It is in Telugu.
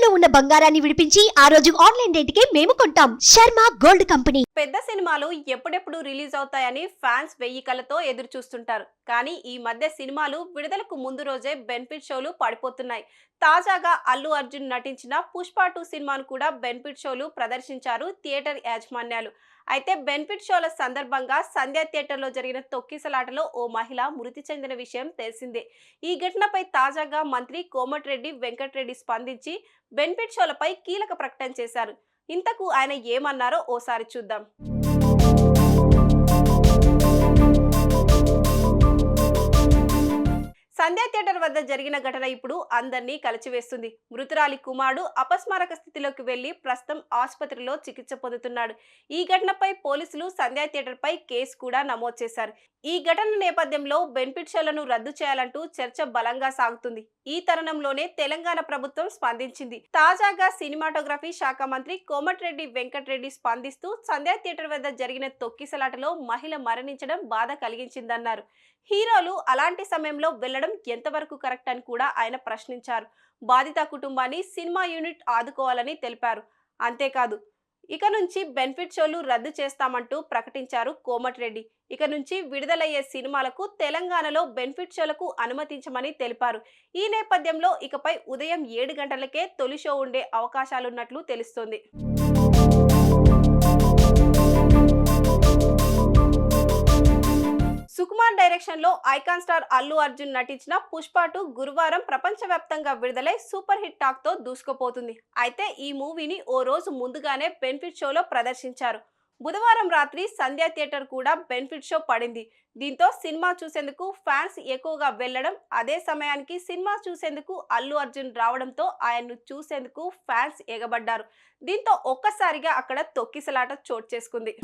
ఇంట్లో ఉన్న బంగారాన్ని విడిపించి ఆ రోజు ఆన్లైన్ రేటుకే మేము కొంటాం. Sharma gold company. పెద్ద సినిమాలు ఎప్పుడెప్పుడు రిలీజ్ అవుతాయని ఫ్యాన్స్ వెయ్యి కళ్ళతో ఎదురు చూస్తుంటారు. కానీ ఈ మధ్య సినిమాలు విడుదలకు ముందు రోజే బెనిఫిట్ షోలు పడిపోతున్నాయి. తాజాగా అల్లు అర్జున్ నటించిన పుష్ప 2 సినిమాను కూడా బెనిఫిట్ షోలు ప్రదర్శించారు థియేటర్ యాజమాన్యాలు. అయితే బెనిఫిట్ షోల సందర్భంగా సంధ్య థియేటర్లో జరిగిన తొక్కిసలాటలో ఓ మహిళ మృతి చెందిన విషయం తెలిసిందే. ఈ ఘటనపై తాజాగా మంత్రి కోమటిరెడ్డి వెంకటరెడ్డి స్పందించి బెనిఫిట్ షోలపై కీలక ప్రకటన చేశారు. ఇంతకు ఆయన ఏమన్నారో ఓసారి చూద్దాం. సంధ్యా థియేటర్ వద్ద జరిగిన ఘటన ఇప్పుడు అందరినీ కలిచివేస్తుంది. మృతురాలి కుమారుడు అపస్మారక స్థితిలోకి వెళ్లి ప్రస్తుతం ఆసుపత్రిలో చికిత్స పొందుతున్నాడు. ఈ ఘటనపై పోలీసులు సంధ్యా థియేటర్ పై కేసు కూడా నమోదు చేశారు. ఈ ఘటన నేపథ్యంలో బెనిఫిట్ షోలను రద్దు చేయాలంటూ చర్చ బలంగా సాగుతుంది. ఈ తరుణంలోనే తెలంగాణ ప్రభుత్వం స్పందించింది. తాజాగా సినిమాటోగ్రఫీ శాఖ మంత్రి కోమటిరెడ్డి వెంకటరెడ్డి స్పందిస్తూ సంధ్యా థియేటర్ వద్ద జరిగిన తొక్కిసలాటలో మహిళ మరణించడం బాధ కలిగించిందన్నారు. హీరోలు అలాంటి సమయంలో వెళ్లడం ఎంతవరకు కరెక్ట్ అని కూడా ఆయన ప్రశ్నించారు. బాధిత కుటుంబాన్ని సినిమా యూనిట్ ఆదుకోవాలని తెలిపారు. అంతేకాదు, ఇక నుంచి బెనిఫిట్ షోలు రద్దు చేస్తామంటూ ప్రకటించారు కోమటిరెడ్డి. ఇక నుంచి విడుదలయ్యే సినిమాలకు తెలంగాణలో బెనిఫిట్ షోలకు అనుమతించమని తెలిపారు. ఈ నేపథ్యంలో ఇకపై ఉదయం 7 గంటలకే తొలి షో ఉండే అవకాశాలున్నట్లు తెలుస్తోంది. సుకుమార్ డైరెక్షన్ లో ఐకాన్ స్టార్ అల్లు అర్జున్ నటించిన పుష్ప 2 గురువారం ప్రపంచవ్యాప్తంగా విడుదలై సూపర్ హిట్ టాక్ తో దూసుకుపోతుంది. అయితే ఈ మూవీని ఓ రోజు ముందుగానే బెనిఫిట్ షోలో ప్రదర్శించారు. బుధవారం రాత్రి సంధ్యా థియేటర్ కూడా బెనిఫిట్ షో పడింది. దీంతో సినిమా చూసేందుకు ఫ్యాన్స్ ఎక్కువగా వెళ్లడం, అదే సమయానికి సినిమా చూసేందుకు అల్లు అర్జున్ రావడంతో ఆయన్ను చూసేందుకు ఫ్యాన్స్ ఎగబడ్డారు. దీంతో ఒక్కసారిగా అక్కడ తొక్కిసలాట చోటు చేసుకుంది.